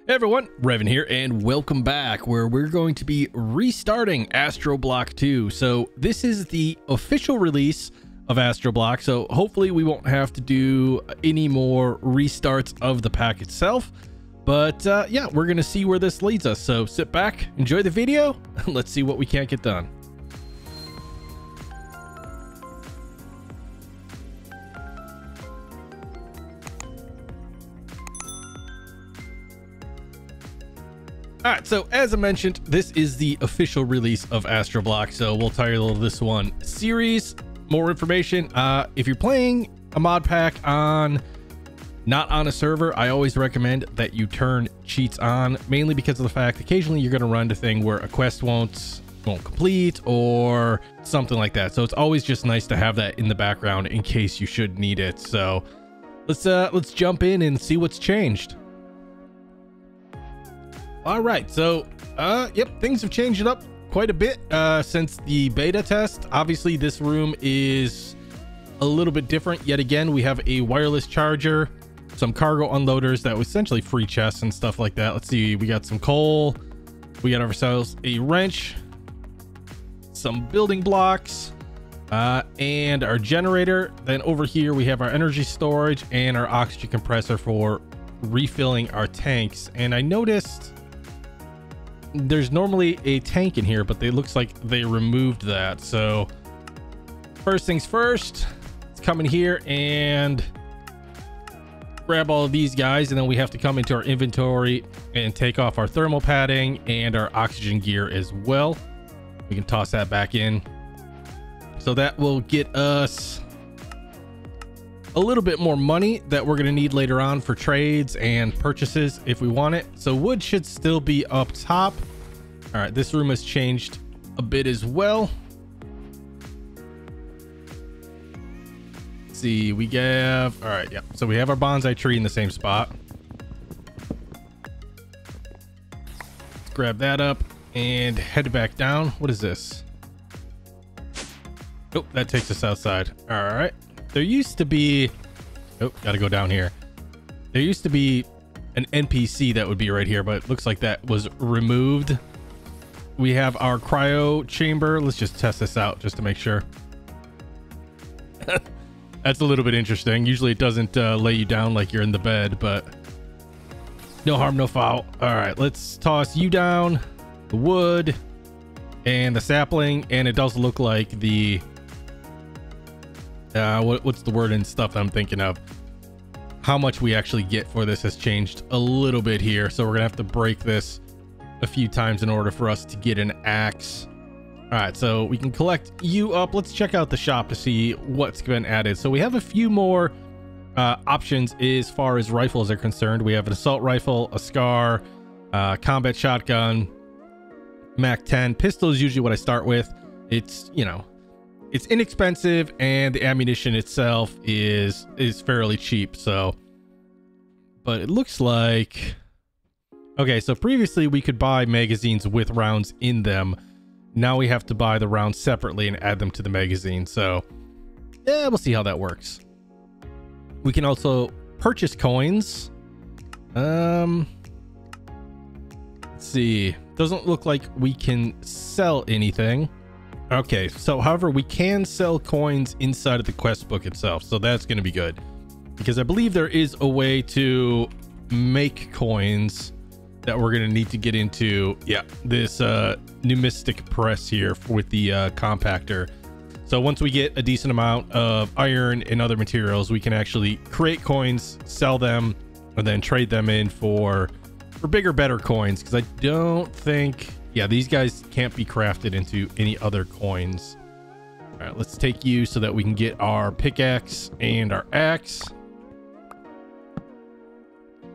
Hey everyone, Revan here, and welcome back, where we're going to be restarting AstroBlock 2. So this is the official release of AstroBlock, so hopefully we won't have to do any more restarts of the pack itself. But yeah, we're going to see where this leads us. So sit back, enjoy the video, and let's see what we can't get done. All right, so as I mentioned, this is the official release of AstroBlock, so we'll title this one Series. More information. If you're playing a mod pack not on a server, I always recommend that you turn cheats on, mainly because of the fact occasionally you're going to run into a thing where a quest won't complete or something like that. So it's always just nice to have that in the background in case you should need it. So let's jump in and see what's changed. All right, so yep, things have changed up quite a bit since the beta test. Obviously this room is a little bit different. Yet again, we have a wireless charger, some cargo unloaders that was essentially free chests and stuff like that. Let's see, we got some coal, we got ourselves a wrench, some building blocks, and our generator. Then over here we have our energy storage and our oxygen compressor for refilling our tanks. And I noticed there's normally a tank in here, but it looks like they removed that. So first things first, let's come in here and grab all of these guys, and then we have to come into our inventory and take off our thermal padding and our oxygen gear as well. We can toss that back in, so that will get us a little bit more money that we're going to need later on for trades and purchases if we want it. So wood should still be up top. All right, this room has changed a bit as well. Let's see, we have, all right, yeah, so we have our bonsai tree in the same spot. Let's grab that up and head back down. What is this? Oh, that takes us outside. All right. There used to be, oh, gotta go down here. There used to be an NPC that would be right here, but it looks like that was removed. We have our cryo chamber. Let's just test this out just to make sure. That's a little bit interesting. Usually it doesn't lay you down like you're in the bed, but no harm, no foul. All right, let's toss you down, the wood and the sapling. And it does look like the what's the word and stuff I'm thinking of, how much we actually get for this has changed a little bit here. So we're gonna have to break this a few times in order for us to get an axe. All right, so we can collect you up. Let's check out the shop to see what's been added. So we have a few more options as far as rifles are concerned. We have an assault rifle, a scar, combat shotgun, MAC-10. Pistol is usually what I start with. It's, you know, it's inexpensive, and the ammunition itself is fairly cheap. So, but it looks like, okay, so previously we could buy magazines with rounds in them. Now we have to buy the rounds separately and add them to the magazine. So yeah, we'll see how that works. We can also purchase coins. Let's see, doesn't look like we can sell anything. Okay, so however, we can sell coins inside of the quest book itself, so that's going to be good, because I believe there is a way to make coins that we're going to need to get into. Yeah, this numismatic press here with the compactor. So once we get a decent amount of iron and other materials, we can actually create coins, sell them, and then trade them in for bigger, better coins, because I don't think, yeah, these guys can't be crafted into any other coins. All right, let's take you so that we can get our pickaxe and our axe.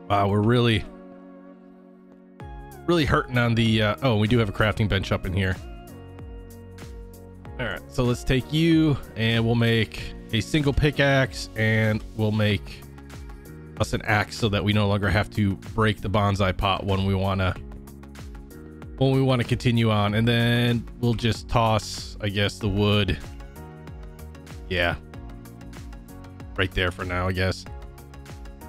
Wow, we're really hurting on the oh, we do have a crafting bench up in here. All right, so let's take you and we'll make a single pickaxe, and we'll make us an axe so that we no longer have to break the bonsai pot when we want to continue on. And then we'll just toss, I guess, the wood, yeah, right there for now, I guess.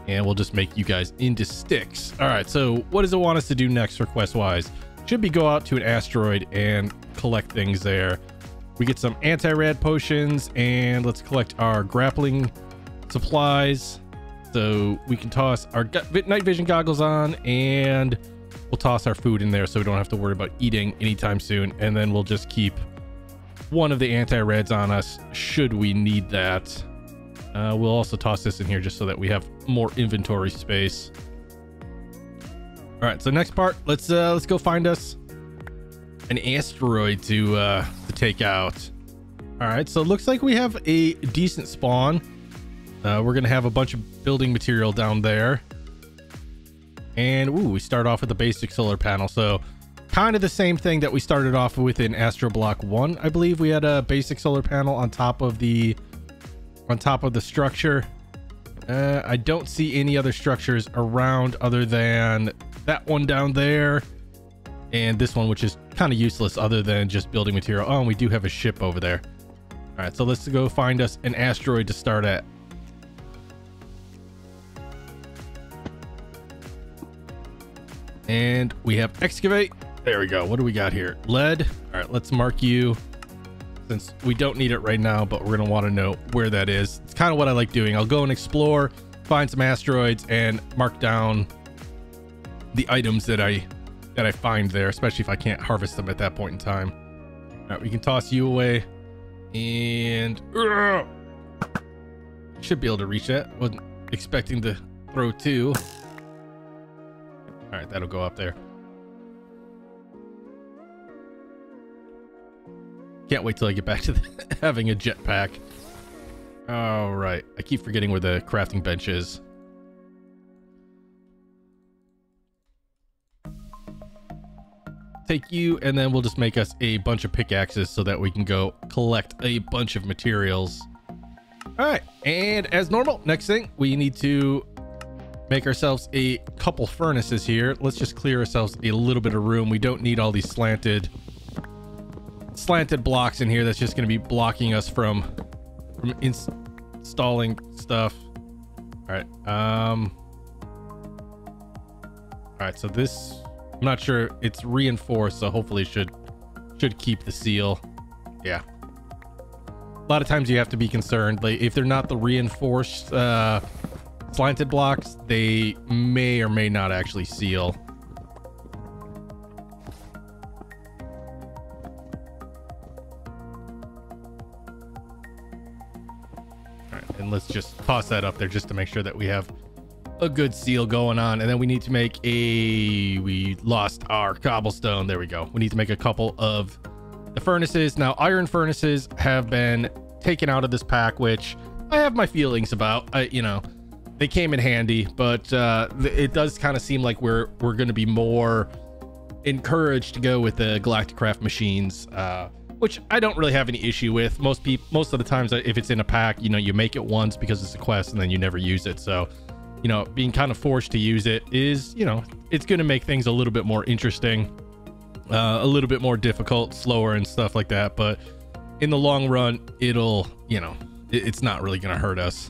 and we'll just make you guys into sticks. All right, so what does it want us to do next for quest wise? Should be go out to an asteroid and collect things there. We get some anti-rad potions, and let's collect our grappling supplies so we can toss our night vision goggles on, and we'll toss our food in there so we don't have to worry about eating anytime soon. And then we'll just keep one of the anti-rads on us should we need that. We'll also toss this in here just so that we have more inventory space. All right, so next part, let's go find us an asteroid to take out. All right, so it looks like we have a decent spawn. We're gonna have a bunch of building material down there, and ooh, we start off with the basic solar panel. So kind of the same thing that we started off with in AstroBlock 1. I believe we had a basic solar panel on top of the structure. I don't see any other structures around other than that one down there and this one, which is kind of useless other than just building material. Oh, and we do have a ship over there. All right, so let's go find us an asteroid to start at. And we have excavate. There we go. What do we got here? Lead. All right, let's mark you, since we don't need it right now, but we're going to want to know where that is. It's kind of what I like doing. I'll go and explore, find some asteroids, and mark down the items that I find there, especially if I can't harvest them at that point in time. All right, we can toss you away, and should be able to reach that. Wasn't expecting to throw two. All right, that'll go up there. Can't wait till I get back to having a jetpack. All right, I keep forgetting where the crafting bench is. Take you, and then we'll just make us a bunch of pickaxes so that we can go collect a bunch of materials. All right, and as normal, next thing, we need to make ourselves a couple furnaces here. Let's just clear ourselves a little bit of room. We don't need all these slanted blocks in here. That's just going to be blocking us from installing stuff. All right. All right, so this, I'm not sure, it's reinforced, so hopefully it should keep the seal. Yeah, a lot of times you have to be concerned, like if they're not the reinforced slanted blocks, they may or may not actually seal. All right, and let's just toss that up there just to make sure that we have a good seal going on. And then we need to make we lost our cobblestone. There we go. We need to make a couple of the furnaces. Now, iron furnaces have been taken out of this pack, which I have my feelings about. You know, they came in handy, but it does kind of seem like we're going to be more encouraged to go with the Galacticraft machines, which I don't really have any issue with. Most of the times, if it's in a pack, you know, you make it once because it's a quest and then you never use it. So, you know, being kind of forced to use it is, you know, it's going to make things a little bit more interesting, a little bit more difficult, slower and stuff like that. But in the long run, it'll, you know, it's not really going to hurt us.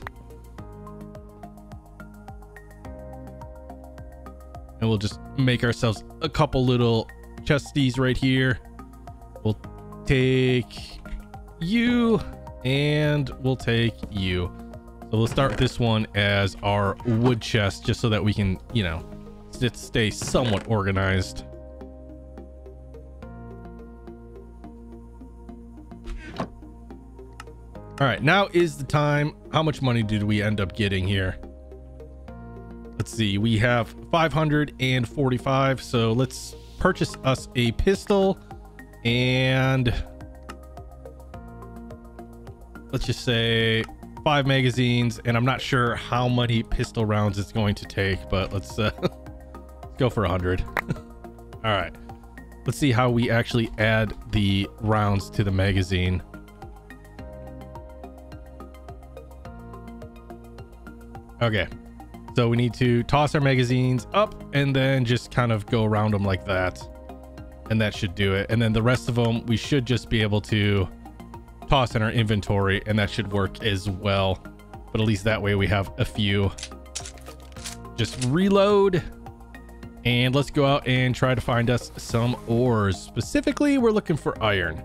And we'll just make ourselves a couple little chesties right here. We'll take you and we'll take you. So we'll start this one as our wood chest, just so that we can, you know, stay somewhat organized. All right, now is the time. How much money did we end up getting here? Let's see, we have 545, so let's purchase us a pistol, and let's just say 5 magazines. And I'm not sure how many pistol rounds it's going to take, but let's go for 100. All right, let's see how we actually add the rounds to the magazine. Okay, so we need to toss our magazines up and then just kind of go around them like that. And that should do it. And then the rest of them, we should just be able to toss in our inventory, and that should work as well. But at least that way we have a few. just reload and let's go out and try to find us some ores. Specifically, we're looking for iron.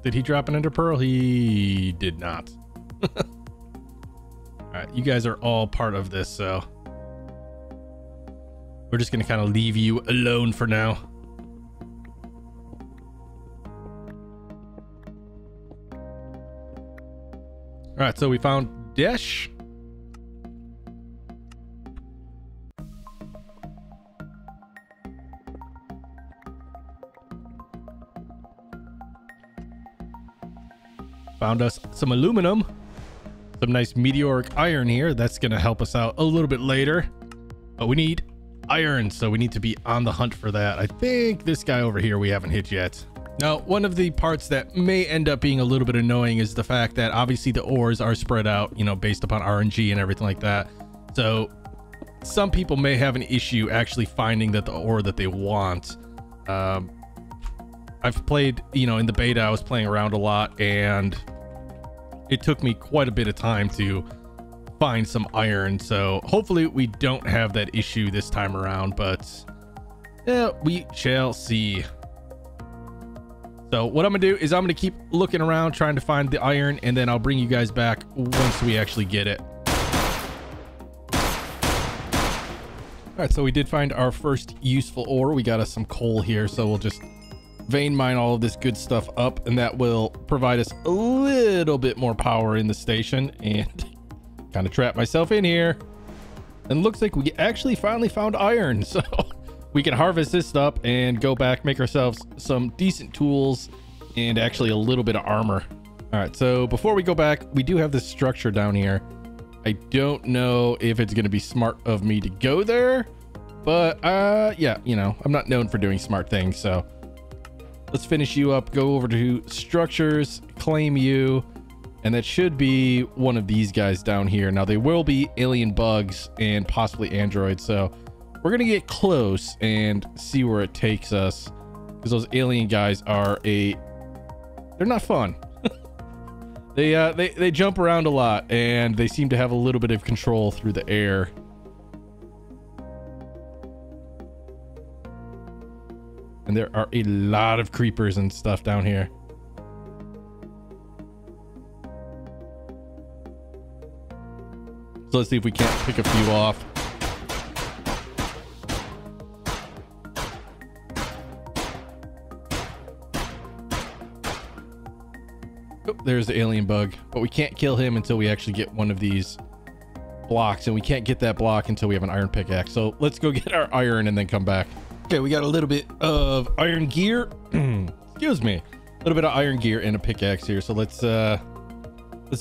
Did he drop an ender pearl? He did not. All right, you guys are all part of this, so we're just gonna kind of leave you alone for now. All right, so we found Desh. Found us some aluminum, some nice meteoric iron here. That's going to help us out a little bit later, but we need iron, so we need to be on the hunt for that. I think this guy over here we haven't hit yet. Now, one of the parts that may end up being a little bit annoying is the fact that obviously the ores are spread out, you know, based upon RNG and everything like that. So some people may have an issue actually finding that the ore that they want. I've played, you know, in the beta, I was playing around a lot and it took me quite a bit of time to find some iron. So hopefully we don't have that issue this time around, but yeah, we shall see. So what I'm gonna do is I'm gonna keep looking around trying to find the iron, and then I'll bring you guys back once we actually get it. All right, so we did find our first useful ore. We got us some coal here, so we'll just vein mine all of this good stuff up, and that will provide us a little bit more power in the station. And kind of trap myself in here, and looks like we actually finally found iron, so we can harvest this up and go back, make ourselves some decent tools and actually a little bit of armor. All right, so before we go back, we do have this structure down here. I don't know if it's going to be smart of me to go there, but yeah, you know, I'm not known for doing smart things, so let's finish you up, go over to structures, claim you, and that should be one of these guys down here. Now, they will be alien bugs and possibly androids, so we're gonna get close and see where it takes us, because those alien guys are they're not fun. They jump around a lot, and they seem to have a little bit of control through the air. And there are a lot of creepers and stuff down here. So let's see if we can't pick a few off. Oh, there's the alien bug, but we can't kill him until we actually get one of these blocks, and we can't get that block until we have an iron pickaxe. So let's go get our iron and then come back. Okay, we got a little bit of iron gear. Excuse me, a little bit of iron gear and a pickaxe here. So let's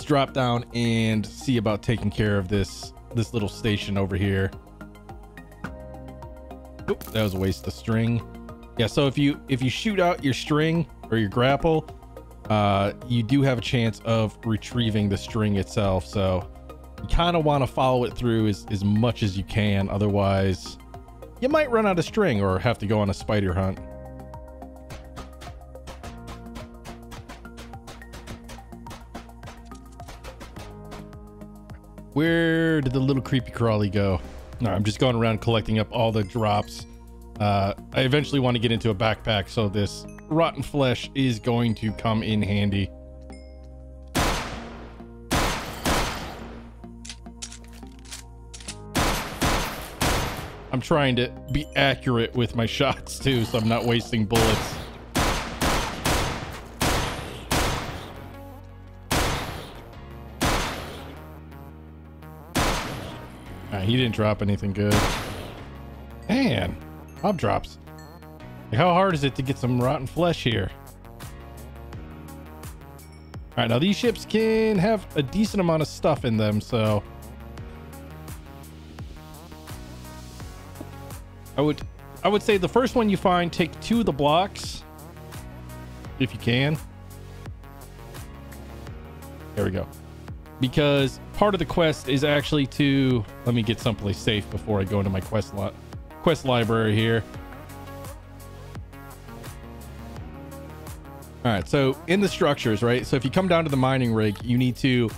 drop down and see about taking care of this little station over here. Oop, that was a waste of string. Yeah, so if you shoot out your string or your grapple, you do have a chance of retrieving the string itself. So you kind of want to follow it through as much as you can, otherwise you might run out of string or have to go on a spider hunt. Where did the little creepy crawly go? No, I'm just going around collecting up all the drops. I eventually want to get into a backpack, so this rotten flesh is going to come in handy. I'm trying to be accurate with my shots too, so I'm not wasting bullets. He didn't drop anything good. Man, mob drops. Like, how hard is it to get some rotten flesh here? All right, now these ships can have a decent amount of stuff in them, so I would say the first one you find, take 2 of the blocks if you can. There we go. Because part of the quest is actually to, let me get someplace safe before I go into my quest library here. All right, so in the structures, right? So if you come down to the mining rig, you need to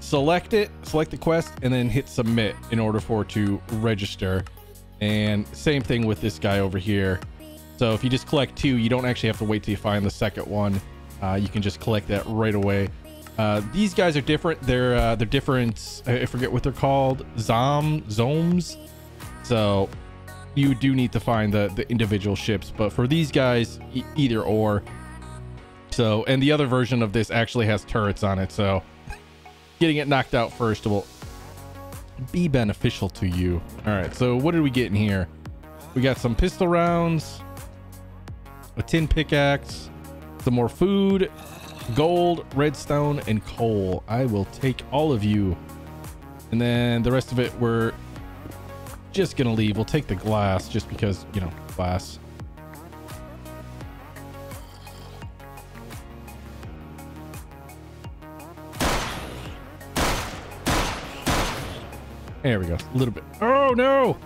select it, select the quest, and then hit submit in order for it to register. And same thing with this guy over here. So if you just collect 2, you don't actually have to wait till you find the second one. You can just collect that right away. These guys are different. They're different. I forget what they're called. Zomes. So you do need to find the individual ships, but for these guys, either or. So, and the other version of this actually has turrets on it, so getting it knocked out first will be beneficial to you. All right, so what did we get in here? We got some pistol rounds, a tin pickaxe, some more food, gold, redstone, and coal. I will take all of you. And then the rest of it we're just gonna leave. We'll take the glass just because, you know, glass. There we go. A little bit. Oh no.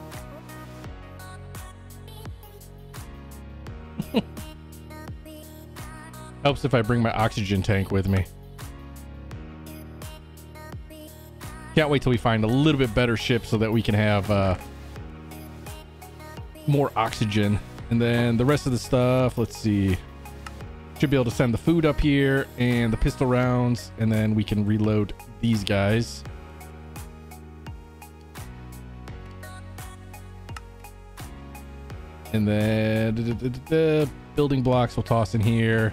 Helps if I bring my oxygen tank with me. Can't wait till we find a little bit better ship so that we can have more oxygen. And then the rest of the stuff, let's see. Should be able to send the food up here and the pistol rounds, and then we can reload these guys. And then the building blocks we'll toss in here.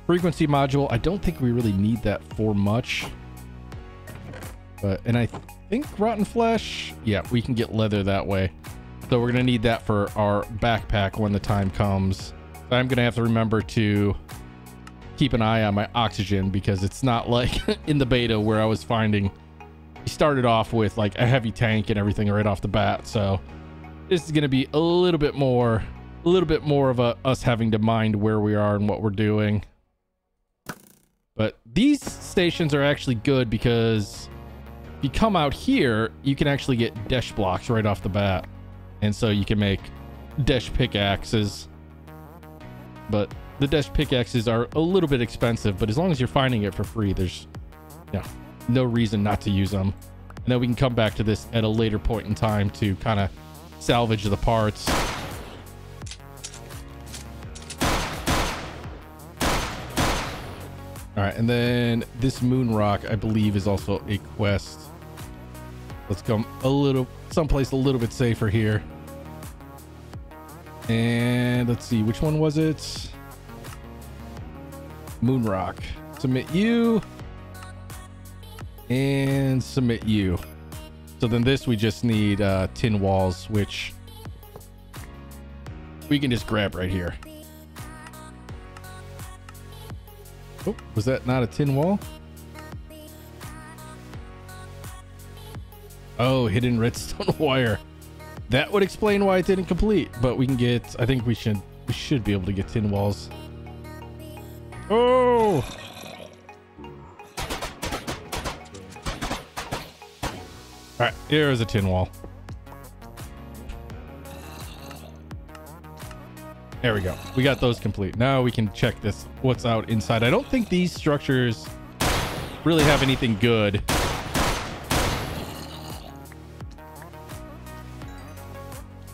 Frequency module, I don't think we really need that for much. But, and I think rotten flesh, yeah, we can get leather that way. So we're gonna need that for our backpack when the time comes. I'm gonna have to remember to keep an eye on my oxygen, because it's not like in the beta where I was finding, we started off with like a heavy tank and everything right off the bat. So this is gonna be a little bit more of us having to mind where we are and what we're doing. But these stations are actually good because if you come out here, you can actually get dash blocks right off the bat. And so you can make dash pickaxes. But the dash pickaxes are a little bit expensive, but as long as you're finding it for free, there's, you know, no reason not to use them. And then we can come back to this at a later point in time to kind of salvage the parts. All right, and then this moon rock, I believe, is also a quest. Let's come someplace a little bit safer here. And let's see, which one was it? Moon rock. Submit you. And submit you. So then this, we just need tin walls, which we can just grab right here. Oh, was that not a tin wall? Oh, hidden redstone wire. That would explain why it didn't complete, but we can get, I think we should be able to get tin walls. Oh! All right, here's a tin wall. There we go. We got those complete. Now we can check this, what's out inside. I don't think these structures really have anything good.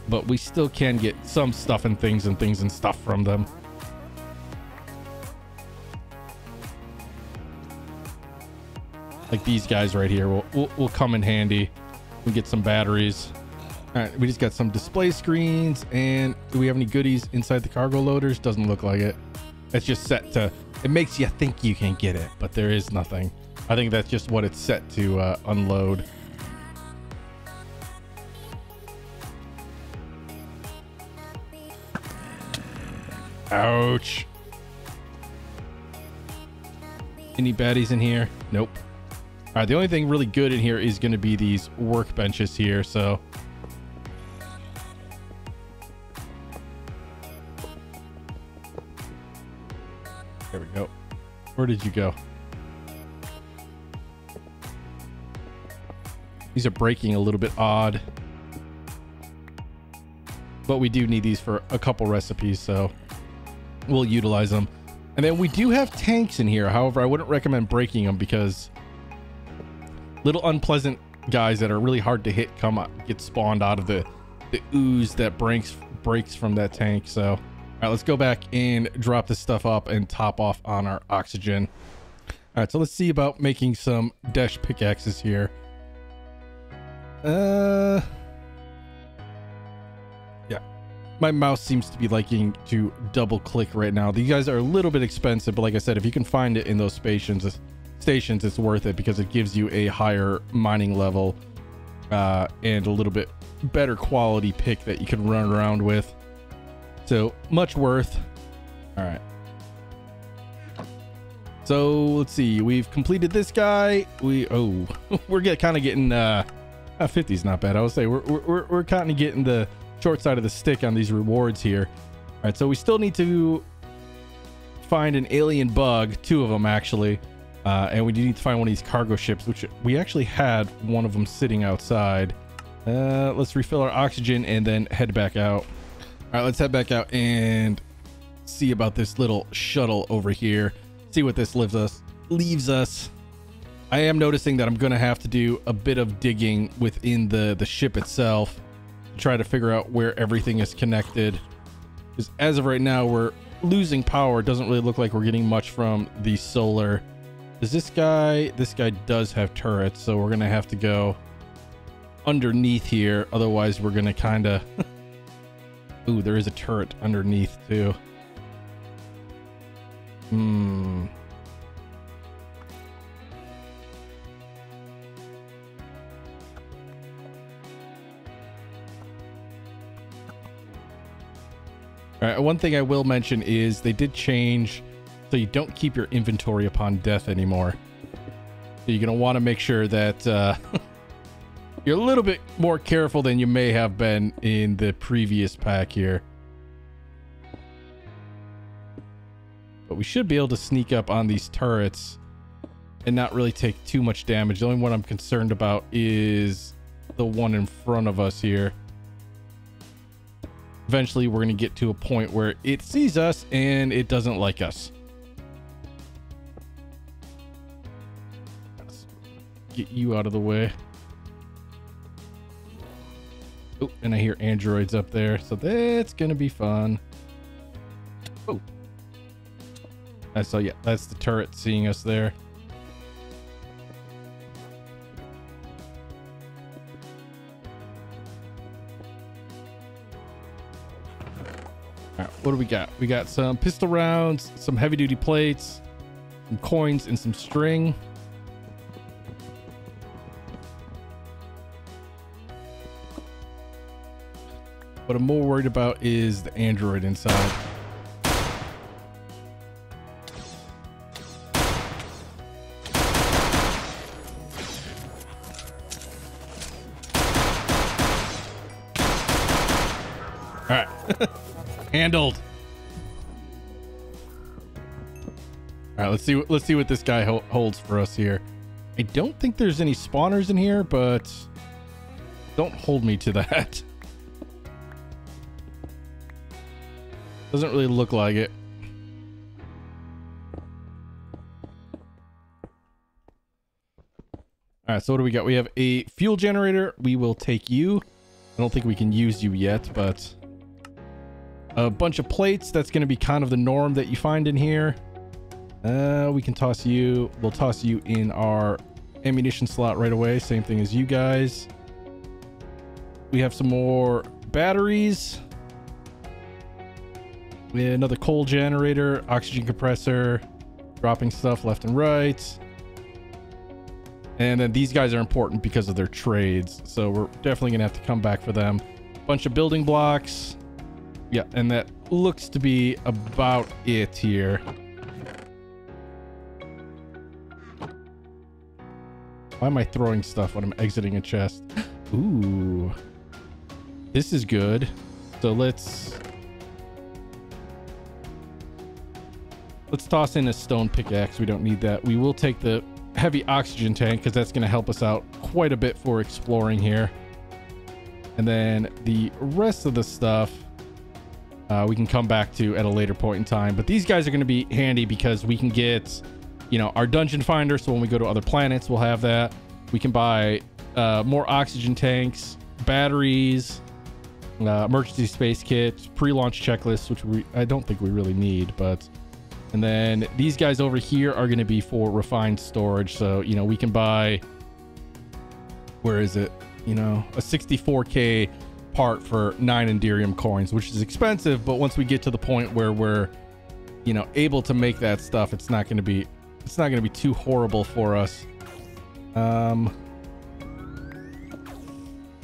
But we still can get some stuff and things and stuff from them. Like these guys right here will come in handy. We get some batteries. All right, we just got some display screens. And do we have any goodies inside the cargo loaders? Doesn't look like it. It's just set to, it makes you think you can get it, but there is nothing. I think that's just what it's set to unload. Ouch. Any baddies in here? Nope. All right, the only thing really good in here is going to be these workbenches here, so. There we go. Where did you go? These are breaking a little bit odd. But we do need these for a couple recipes, so we'll utilize them. And then we do have tanks in here. However, I wouldn't recommend breaking them because little unpleasant guys that are really hard to hit get spawned out of the ooze that breaks from that tank. So all right, let's go back and drop this stuff up and top off on our oxygen. All right, so let's see about making some dash pickaxes here. Yeah, my mouse seems to be liking to double click right now. These guys are a little bit expensive, but like I said, if you can find it in those stations, it's worth it because it gives you a higher mining level and a little bit better quality pick that you can run around with. So much worth. All right. So let's see. We've completed this guy. We're kind of getting 50 is not bad. I would say we're kind of getting the short side of the stick on these rewards here. All right. So we still need to find an alien bug, 2 of them actually. And we need to find one of these cargo ships, which we actually had one of them sitting outside. Let's refill our oxygen and then head back out. All right, let's head back out and see about this little shuttle over here. See what this leaves us. I am noticing that I'm going to have to do a bit of digging within the ship itself to try to figure out where everything is connected. Because as of right now, we're losing power. It doesn't really look like we're getting much from the solar. Does this guy does have turrets, so we're gonna have to go underneath here. Otherwise, we're gonna kind of ooh, there is a turret underneath too. All right, one thing I will mention is they did change so you don't keep your inventory upon death anymore. So you're going to want to make sure that you're a little bit more careful than you may have been in the previous pack here. But we should be able to sneak up on these turrets and not really take too much damage. The only one I'm concerned about is the one in front of us here. Eventually, we're going to get to a point where it sees us and it doesn't like us. Get you out of the way. Oh, and I hear androids up there, so that's gonna be fun. Oh, so yeah, that's the turret seeing us there. All right, what do we got? We got some pistol rounds, some heavy duty plates, some coins, and some string. What I'm more worried about is the android inside. All right. Handled. All right, let's see what this guy holds for us here. I don't think there's any spawners in here, but don't hold me to that. Doesn't really look like it. All right, so what do we got? We have a fuel generator. We will take you. I don't think we can use you yet, but a bunch of plates. That's going to be kind of the norm that you find in here. We can toss you. We'll toss you in our ammunition slot right away. Same thing as you guys. We have some more batteries. We have another coal generator, oxygen compressor, dropping stuff left and right. And then these guys are important because of their trades. So we're definitely going to have to come back for them. Bunch of building blocks. Yeah, and that looks to be about it here. Why am I throwing stuff when I'm exiting a chest? Ooh. This is good. So let's toss in a stone pickaxe. We don't need that. We will take the heavy oxygen tank because that's going to help us out quite a bit for exploring here. And then the rest of the stuff, we can come back to at a later point in time. But these guys are going to be handy because we can get, you know, our dungeon finder. So when we go to other planets, we'll have that. We can buy more oxygen tanks, batteries, emergency space kit, pre-launch checklist, which I don't think we really need, but. And then these guys over here are going to be for refined storage. So, you know, we can buy, where is it? You know, a 64K part for 9 Enderium coins, which is expensive. But once we get to the point where we're, you know, able to make that stuff, it's not going to be too horrible for us.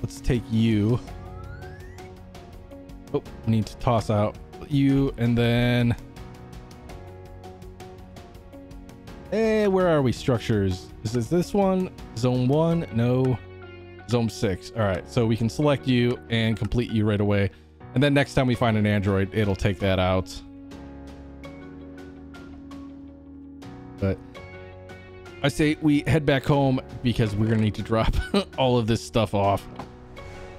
Let's take you. Oh, we need to toss out you, and then where are we? Structures. Is this one? Zone 1? No. Zone 6. All right, so we can select you and complete you right away, and then next time we find an android, it'll take that out. But I say we head back home because we're gonna need to drop all of this stuff off.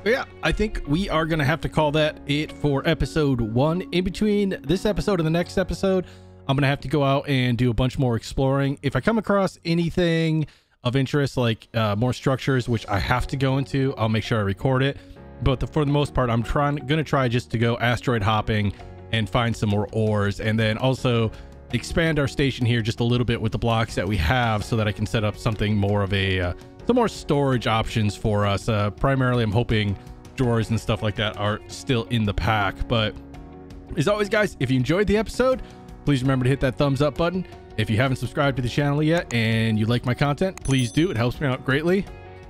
But yeah, I think we are gonna have to call that it for episode 1. In between this episode and the next episode, I'm gonna have to go out and do a bunch more exploring. If I come across anything of interest, like more structures, which I have to go into, I'll make sure I record it. But for the most part, I'm gonna try just to go asteroid hopping and find some more ores, and then also expand our station here just a little bit with the blocks that we have, so that I can set up something more of a some more storage options for us. Primarily, I'm hoping drawers and stuff like that are still in the pack. But as always, guys, if you enjoyed the episode, please remember to hit that thumbs up button. If you haven't subscribed to the channel yet and you like my content, please do. It helps me out greatly.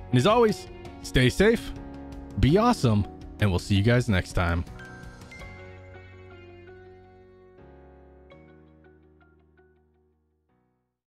And as always, stay safe, be awesome, and we'll see you guys next time.